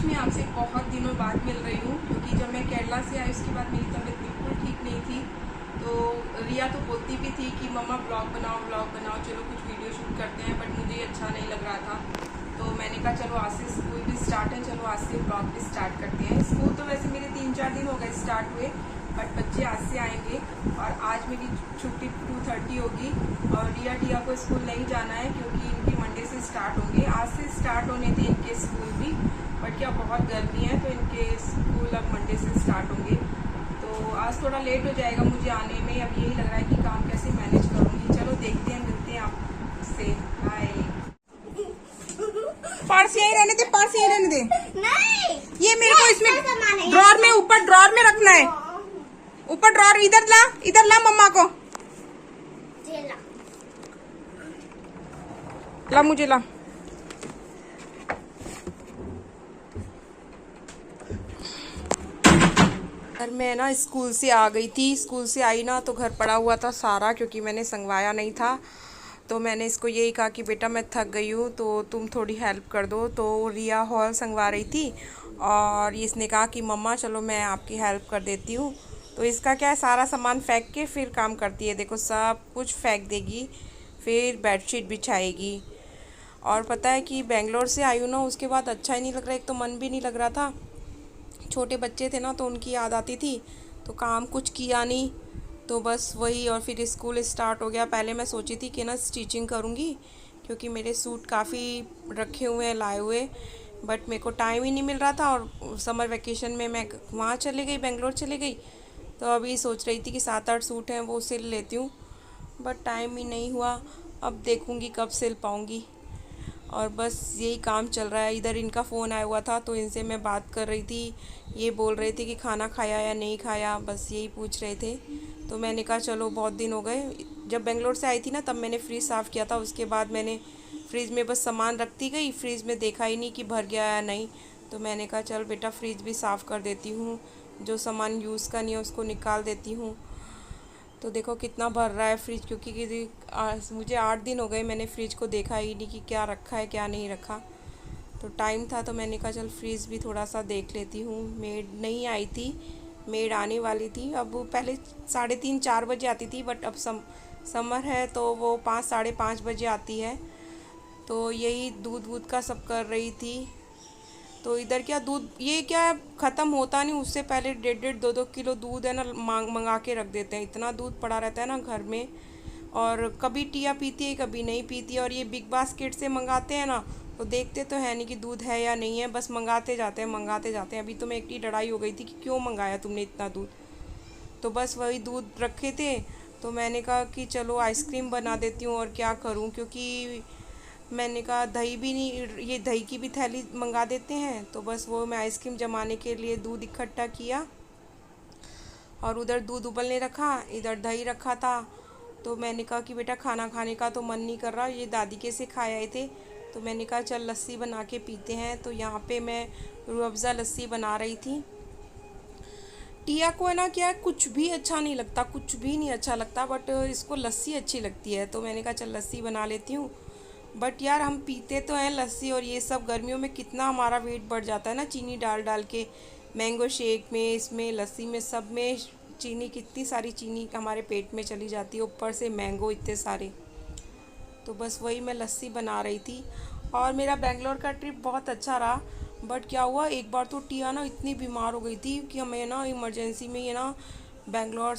मैं आपसे बहुत दिनों बाद मिल रही हूँ, क्योंकि जब मैं केरला से आई उसके बाद मेरी तबीयत बिल्कुल ठीक नहीं थी। तो रिया तो बोलती भी थी कि मम्मा ब्लॉग बनाओ चलो कुछ वीडियो शूट करते हैं, बट मुझे अच्छा नहीं लग रहा था। तो मैंने कहा चलो आज से स्कूल भी स्टार्ट है, चलो आज से ब्लॉग भी स्टार्ट करते हैं। स्कूल तो वैसे मेरे 3-4 दिन हो गए स्टार्ट हुए, बट बच्चे आज से आएंगे और आज मेरी छुट्टी 2:30 होगी। और रिया को स्कूल नहीं जाना है क्योंकि इनकी मंडे से स्टार्ट होंगे। आज से स्टार्ट होने थे इनके स्कूल भी, बट क्या बहुत गर्मी है तो इनके स्कूल अब मंडे से स्टार्ट होंगे। तो आज थोड़ा लेट हो जाएगा मुझे आने में। अब यही लग रहा है कि काम कैसे मैनेज करूँगी। चलो देखते हैं, मिलते हैं आपसे। बाय। पर्स यहीं रहने दे, पर्स यहीं रहने दे। नहीं, ये मेरे को इसमें ड्रॉर में, ऊपर ड्रॉर में रखना है। ऊपर ड्रॉर, इधर ला मम्मा को। ला मुझे ला। घर मैं ना स्कूल से आ गई थी। स्कूल से आई ना तो घर पड़ा हुआ था सारा, क्योंकि मैंने संगवाया नहीं था। तो मैंने इसको यही कहा कि बेटा मैं थक गई हूँ तो तुम थोड़ी हेल्प कर दो। तो रिया हॉल संगवा रही थी और इसने कहा कि मम्मा चलो मैं आपकी हेल्प कर देती हूँ। तो इसका क्या है, सारा सामान फेंक के फिर काम करती है। देखो सब कुछ फेंक देगी, फिर बेडशीट बिछाएगी। और पता है कि बेंगलोर से आई हूँ ना, उसके बाद अच्छा ही नहीं लग रहा। एक तो मन भी नहीं लग रहा था, छोटे बच्चे थे ना तो उनकी याद आती थी, तो काम कुछ किया नहीं। तो बस वही, और फिर स्कूल स्टार्ट हो गया। पहले मैं सोची थी कि ना स्टिचिंग करूँगी, क्योंकि मेरे सूट काफ़ी रखे हुए हैं लाए हुए, बट मेरे को टाइम ही नहीं मिल रहा था। और समर वेकेशन में मैं वहाँ चले गई, बेंगलोर चले गई। तो अभी सोच रही थी कि 7-8 सूट हैं वो सिल लेती हूँ, बट टाइम ही नहीं हुआ। अब देखूँगी कब सिल पाऊँगी। और बस यही काम चल रहा है। इधर इनका फ़ोन आया हुआ था तो इनसे मैं बात कर रही थी। ये बोल रहे थे कि खाना खाया या नहीं खाया, बस यही पूछ रहे थे। तो मैंने कहा चलो बहुत दिन हो गए। जब बेंगलोर से आई थी ना तब मैंने फ्रिज साफ़ किया था, उसके बाद मैंने फ्रिज में बस सामान रखती गई, फ्रिज में देखा ही नहीं कि भर गया या नहीं। तो मैंने कहा चल बेटा फ्रिज भी साफ़ कर देती हूँ, जो सामान यूज़ का नहीं है उसको निकाल देती हूँ। तो देखो कितना भर रहा है फ्रिज, क्योंकि मुझे 8 दिन हो गए मैंने फ्रिज को देखा ही नहीं कि क्या रखा है क्या नहीं रखा। तो टाइम था तो मैंने कहा चल फ्रिज भी थोड़ा सा देख लेती हूँ। मेड नहीं आई थी, मेड आने वाली थी। अब वो पहले 3:30-4 बजे आती थी, बट अब समर है तो वो 5-5:30 बजे आती है। तो यही दूध वूध का सब कर रही थी। तो इधर क्या दूध, ये क्या ख़त्म होता नहीं, उससे पहले 1.5-2 किलो दूध है ना मंगा के रख देते हैं। इतना दूध पड़ा रहता है ना घर में। और कभी टिया पीती है कभी नहीं पीती। और ये बिग बास्केट से मंगाते हैं ना, तो देखते तो है नहीं कि दूध है या नहीं है, बस मंगाते जाते हैं मंगाते जाते हैं। अभी तो मैं एक लड़ाई हो गई थी कि क्यों मंगाया तुमने इतना दूध। तो बस वही दूध रखे थे। तो मैंने कहा कि चलो आइसक्रीम बना देती हूँ, और क्या करूँ, क्योंकि मैंने कहा दही भी नहीं, ये दही की भी थैली मंगा देते हैं। तो बस वो मैं आइसक्रीम जमाने के लिए दूध इकट्ठा किया, और उधर दूध उबलने रखा, इधर दही रखा था। तो मैंने कहा कि बेटा खाना खाने का तो मन नहीं कर रहा, ये दादी के से खाए आए थे। तो मैंने कहा चल लस्सी बना के पीते हैं। तो यहाँ पे मैं रूह अफ़ज़ा लस्सी बना रही थी। टिया को है ना, क्या है, कुछ भी अच्छा नहीं लगता, कुछ भी नहीं अच्छा लगता, बट इसको लस्सी अच्छी लगती है। तो मैंने कहा चल लस्सी बना लेती हूँ। बट यार हम पीते तो हैं लस्सी, और ये सब गर्मियों में कितना हमारा वेट बढ़ जाता है ना, चीनी डाल डाल के। मैंगो शेक में, इसमें लस्सी में, सब में चीनी, कितनी सारी चीनी हमारे पेट में चली जाती है, ऊपर से मैंगो इतने सारे। तो बस वही मैं लस्सी बना रही थी। और मेरा बेंगलोर का ट्रिप बहुत अच्छा रहा। बट क्या हुआ, एक बार तो टिया ना इतनी बीमार हो गई थी कि हमें ना इमरजेंसी में, ये ना बेंगलोर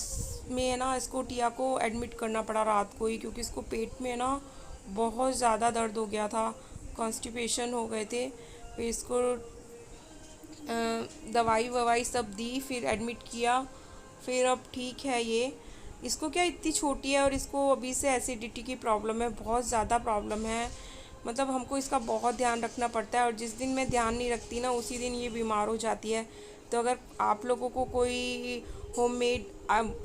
में है ना, इसको टिया को एडमिट करना पड़ा रात को ही, क्योंकि इसको पेट में ना बहुत ज़्यादा दर्द हो गया था, कॉन्स्टिपेशन हो गए थे। फिर इसको दवाई ववाई सब दी, फिर एडमिट किया। फिर अब ठीक है ये। इसको क्या, इतनी छोटी है और इसको अभी से एसिडिटी की प्रॉब्लम है, बहुत ज़्यादा प्रॉब्लम है। मतलब हमको इसका बहुत ध्यान रखना पड़ता है, और जिस दिन मैं ध्यान नहीं रखती ना उसी दिन ये बीमार हो जाती है। तो अगर आप लोगों को कोई होममेड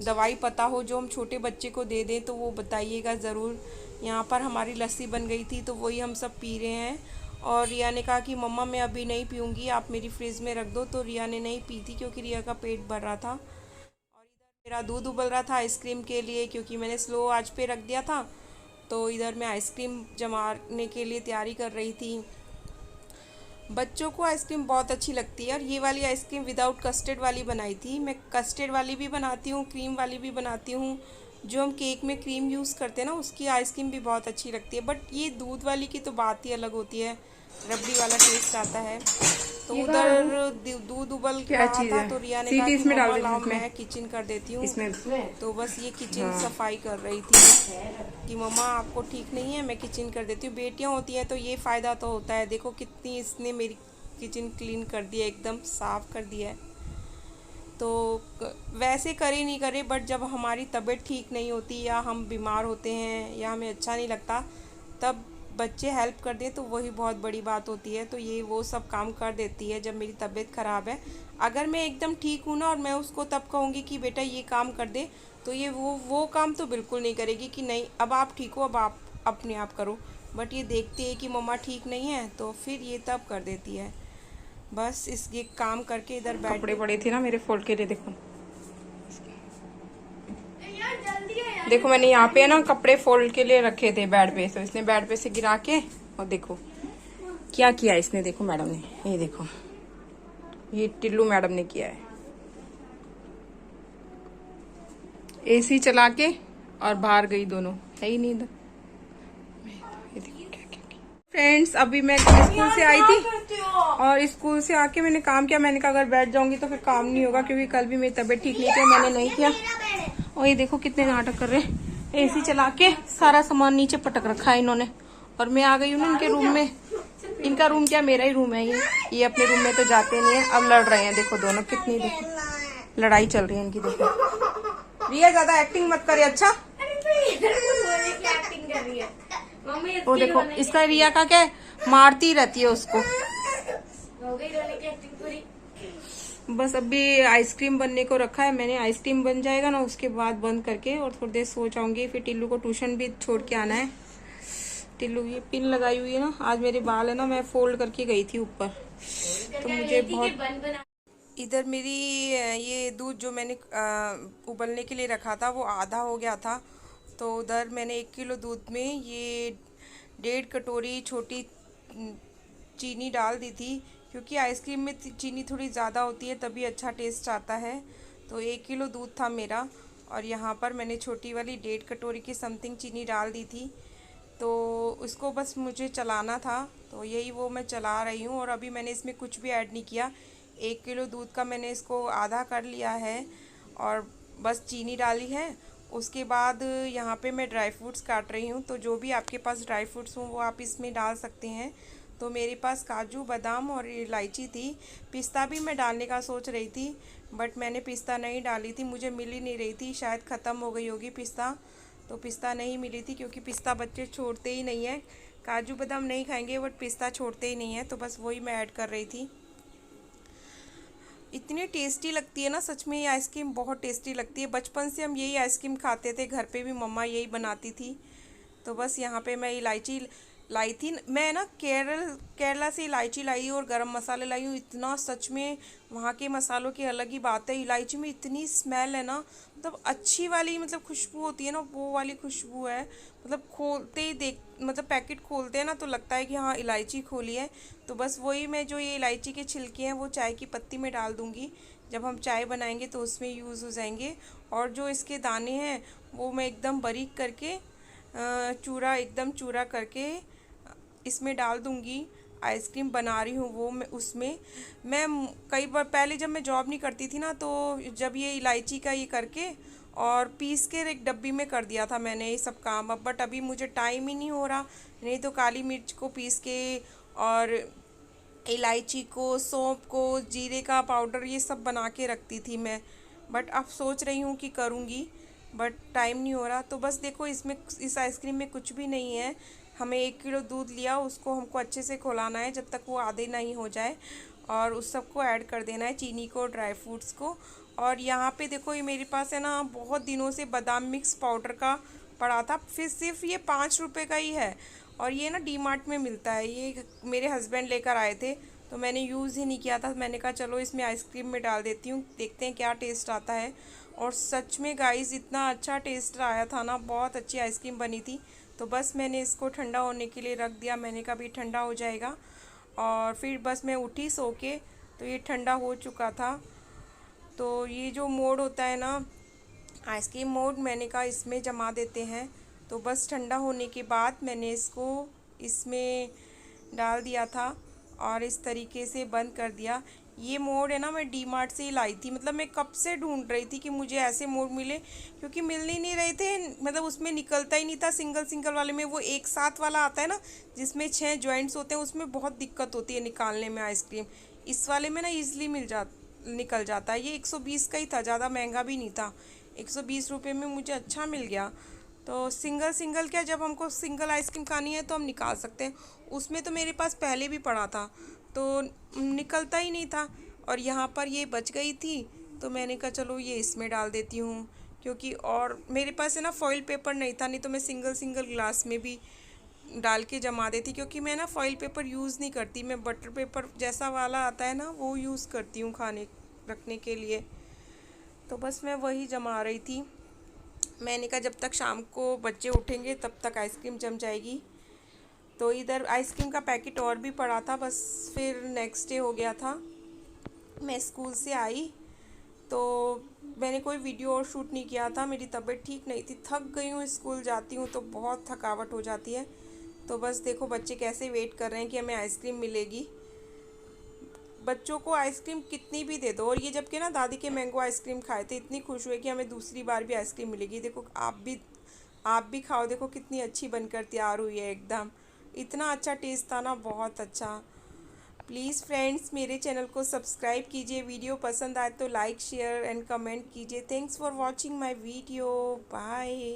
दवाई पता हो जो हम छोटे बच्चे को दे दें तो वो बताइएगा ज़रूर। यहाँ पर हमारी लस्सी बन गई थी तो वही हम सब पी रहे हैं। और रिया ने कहा कि मम्मा मैं अभी नहीं पीऊँगी, आप मेरी फ्रिज में रख दो। तो रिया ने नहीं पी थी क्योंकि रिया का पेट भर रहा था। और इधर मेरा दूध उबल रहा था आइसक्रीम के लिए, क्योंकि मैंने स्लो आंच पे रख दिया था। तो इधर मैं आइसक्रीम जमाने के लिए तैयारी कर रही थी। बच्चों को आइसक्रीम बहुत अच्छी लगती है। और ये वाली आइसक्रीम विदाउट कस्टर्ड वाली बनाई थी। मैं कस्टर्ड वाली भी बनाती हूँ, क्रीम वाली भी बनाती हूँ। जो हम केक में क्रीम यूज़ करते हैं ना, उसकी आइसक्रीम भी बहुत अच्छी लगती है। बट ये दूध वाली की तो बात ही अलग होती है, रबड़ी वाला टेस्ट आता है। तो उधर दूध उबल क्या रहा चीज़ था, है? तो रिया ने कहा सीटी कि इसमें डाल मम्मा दे लाओ इसमें, मैं किचन कर देती हूँ। इसमें। तो बस ये किचन हाँ। सफाई कर रही थी कि मम्मा आपको ठीक नहीं है, मैं किचन कर देती हूँ। बेटियाँ होती हैं तो ये फ़ायदा तो होता है। देखो कितनी इसने मेरी किचन क्लीन कर दिया, एकदम साफ़ कर दिया है। तो वैसे करे नहीं करे, बट जब हमारी तबीयत ठीक नहीं होती या हम बीमार होते हैं या हमें अच्छा नहीं लगता, तब बच्चे हेल्प कर दें तो वही बहुत बड़ी बात होती है। तो ये वो सब काम कर देती है जब मेरी तबीयत ख़राब है। अगर मैं एकदम ठीक हूँ ना और मैं उसको तब कहूँगी कि बेटा ये काम कर दे, तो ये वो काम तो बिल्कुल नहीं करेगी कि नहीं अब आप ठीक हो, अब आप अपने आप करो। बट ये देखती है कि मम्मा ठीक नहीं है, तो फिर ये तब कर देती है। बस इस ये काम करके इधर बैठ कपड़े पड़े थे ना मेरे फोल्ड के लिए, देखो देखो मैंने यहाँ पे ना कपड़े फोल्ड के लिए रखे थे बेड पे, तो इसने बेड पे से गिरा के, और देखो क्या किया इसने, देखो मैडम ने, ये देखो ये टिल्लू मैडम ने किया है। एसी चला के और बाहर गई दोनों, है ही नहीं इधर। ये देखो क्या क्या किया। फ्रेंड्स अभी मैं स्कूल से आई थी और स्कूल से आके मैंने काम किया। मैंने कहा अगर बैठ जाऊंगी तो फिर काम नहीं होगा, क्योंकि कल भी मेरी तबीयत ठीक नहीं थी, मैंने नहीं किया। और ये देखो कितने नाटक कर रहे हैं। एसी चला के सारा सामान नीचे पटक रखा है इन्होंने, और मैं आ गई हूँ ना इनके रूम में। इनका रूम क्या, मेरा ही रूम है ये अपने रूम में तो जाते नहीं है। अब लड़ रहे हैं, देखो दोनों कितनी, देखो लड़ाई चल रही है इनकी। देखो रिया ज्यादा एक्टिंग मत करे, अच्छा। वो देखो इसका, रिया का क्या मारती रहती है उसको। बस अभी आइसक्रीम बनने को रखा है मैंने। आइसक्रीम बन जाएगा ना, उसके बाद बंद करके और थोड़ी देर सो जाऊंगी। फिर टिल्लू को ट्यूशन भी छोड़ के आना है। टिल्लू ये पिन लगाई हुई है ना, आज मेरे बाल है ना, मैं फोल्ड करके गई थी ऊपर, तो मुझे बहुत। इधर मेरी ये दूध जो मैंने उबलने के लिए रखा था वो आधा हो गया था। तो उधर मैंने 1 किलो दूध में ये 1.5 कटोरी छोटी चीनी डाल दी थी, क्योंकि आइसक्रीम में चीनी थोड़ी ज़्यादा होती है तभी अच्छा टेस्ट आता है। तो 1 किलो दूध था मेरा, और यहाँ पर मैंने छोटी वाली 1.5 कटोरी की समथिंग चीनी डाल दी थी। तो उसको बस मुझे चलाना था, तो यही वो मैं चला रही हूँ। और अभी मैंने इसमें कुछ भी ऐड नहीं किया। 1 किलो दूध का मैंने इसको आधा कर लिया है और बस चीनी डाली है। उसके बाद यहाँ पे मैं ड्राई फ्रूट्स काट रही हूँ। तो जो भी आपके पास ड्राई फ्रूट्स हों वो आप इसमें डाल सकते हैं। तो मेरे पास काजू बादाम और इलायची थी। पिस्ता भी मैं डालने का सोच रही थी, बट मैंने पिस्ता नहीं डाली थी, मुझे मिल ही नहीं रही थी, शायद ख़त्म हो गई होगी पिस्ता। तो पिस्ता नहीं मिली थी, क्योंकि पिस्ता बच्चे छोड़ते ही नहीं है। काजू बादाम नहीं खाएंगे बट पिस्ता छोड़ते ही नहीं है। तो बस वही मैं ऐड कर रही थी। इतनी टेस्टी लगती है ना, सच में ये आइसक्रीम बहुत टेस्टी लगती है। बचपन से हम यही आइसक्रीम खाते थे, घर पे भी मम्मा यही बनाती थी। तो बस यहाँ पे मैं इलायची लाई थी। मैं ना केरला से इलायची लाई और गरम मसाले लाई हूँ। इतना सच में वहाँ के मसालों की अलग ही बात है। इलायची में इतनी स्मेल है ना, मतलब अच्छी वाली, मतलब खुशबू होती है ना, वो वाली खुशबू है। मतलब खोलते ही देख, मतलब पैकेट खोलते हैं ना तो लगता है कि हाँ इलायची खोली है। तो बस वही मैं, जो ये इलायची के छिलके हैं वो चाय की पत्ती में डाल दूँगी। जब हम चाय बनाएंगे तो उसमें यूज़ हो जाएंगे। और जो इसके दाने हैं वो मैं एकदम बारीक करके चूरा, एकदम चूरा करके इसमें डाल दूंगी। आइसक्रीम बना रही हूँ वो मैं उसमें। मैं कई बार पहले जब मैं जॉब नहीं करती थी ना, तो जब ये इलायची का ये करके और पीस के एक डब्बी में कर दिया था मैंने ये सब काम। अब बट अभी मुझे टाइम ही नहीं हो रहा, नहीं तो काली मिर्च को पीस के और इलायची को, सौंफ को, जीरे का पाउडर, ये सब बना के रखती थी मैं। बट अब सोच रही हूँ कि करूँगी, बट टाइम नहीं हो रहा। तो बस देखो इसमें, इस आइसक्रीम में कुछ भी नहीं है। हमें 1 किलो दूध लिया, उसको हमको अच्छे से खौलाना है जब तक वो आधे नहीं हो जाए, और उस सबको ऐड कर देना है, चीनी को, ड्राई फ्रूट्स को। और यहाँ पे देखो ये मेरे पास है ना, बहुत दिनों से बादाम मिक्स पाउडर का पड़ा था, फिर सिर्फ ये 5 रुपये का ही है। और ये ना डी मार्ट में मिलता है, ये मेरे हस्बैंड लेकर आए थे, तो मैंने यूज़ ही नहीं किया था। मैंने कहा चलो इसमें आइसक्रीम में डाल देती हूँ, देखते हैं क्या टेस्ट आता है। और सच में गाइस इतना अच्छा टेस्ट आया था ना, बहुत अच्छी आइसक्रीम बनी थी। तो बस मैंने इसको ठंडा होने के लिए रख दिया, मैंने कहा भी ठंडा हो जाएगा। और फिर बस मैं उठी सो के, तो ये ठंडा हो चुका था। तो ये जो मोड होता है ना आइसक्रीम मोड, मैंने कहा इसमें जमा देते हैं। तो बस ठंडा होने के बाद मैंने इसको इसमें डाल दिया था और इस तरीके से बंद कर दिया। ये मोड है ना मैं डी मार्ट से ही लाई थी, मतलब मैं कब से ढूंढ रही थी कि मुझे ऐसे मोड मिले, क्योंकि मिल ही नहीं रहे थे, मतलब उसमें निकलता ही नहीं था। सिंगल सिंगल वाले में वो एक साथ वाला आता है ना जिसमें 6 जॉइंट्स होते हैं, उसमें बहुत दिक्कत होती है निकालने में आइसक्रीम। इस वाले में ना ईजिली निकल जाता है। ये 120 का ही था, ज़्यादा महंगा भी नहीं था, 120 रुपये में मुझे अच्छा मिल गया। तो सिंगल सिंगल क्या, जब हमको सिंगल आइसक्रीम खानी है तो हम निकाल सकते हैं। उसमें तो मेरे पास पहले भी पड़ा था तो निकलता ही नहीं था, और यहाँ पर ये बच गई थी तो मैंने कहा चलो ये इसमें डाल देती हूँ। क्योंकि और मेरे पास है ना फॉइल पेपर नहीं था, नहीं तो मैं सिंगल सिंगल ग्लास में भी डाल के जमा देती। क्योंकि मैं ना फॉइल पेपर यूज़ नहीं करती, मैं बटर पेपर जैसा वाला आता है ना वो यूज़ करती हूँ खाने रखने के लिए। तो बस मैं वही जमा रही थी। मैंने कहा जब तक शाम को बच्चे उठेंगे तब तक आइसक्रीम जम जाएगी। तो इधर आइसक्रीम का पैकेट और भी पड़ा था, बस फिर नेक्स्ट डे हो गया था। मैं स्कूल से आई तो मैंने कोई वीडियो और शूट नहीं किया था, मेरी तबीयत ठीक नहीं थी, थक गई हूँ। स्कूल जाती हूँ तो बहुत थकावट हो जाती है। तो बस देखो बच्चे कैसे वेट कर रहे हैं कि हमें आइसक्रीम मिलेगी। बच्चों को आइसक्रीम कितनी भी दे दो, और ये जबकि ना दादी के मैंगो आइसक्रीम खाए थे, इतनी खुश हुए कि हमें दूसरी बार भी आइसक्रीम मिलेगी। देखो आप भी खाओ, देखो कितनी अच्छी बनकर तैयार हुई है एकदम। इतना अच्छा टेस्ट था ना, बहुत अच्छा। प्लीज़ फ्रेंड्स मेरे चैनल को सब्सक्राइब कीजिए, वीडियो पसंद आए तो लाइक शेयर एंड कमेंट कीजिए। Thanks for watching my video, bye.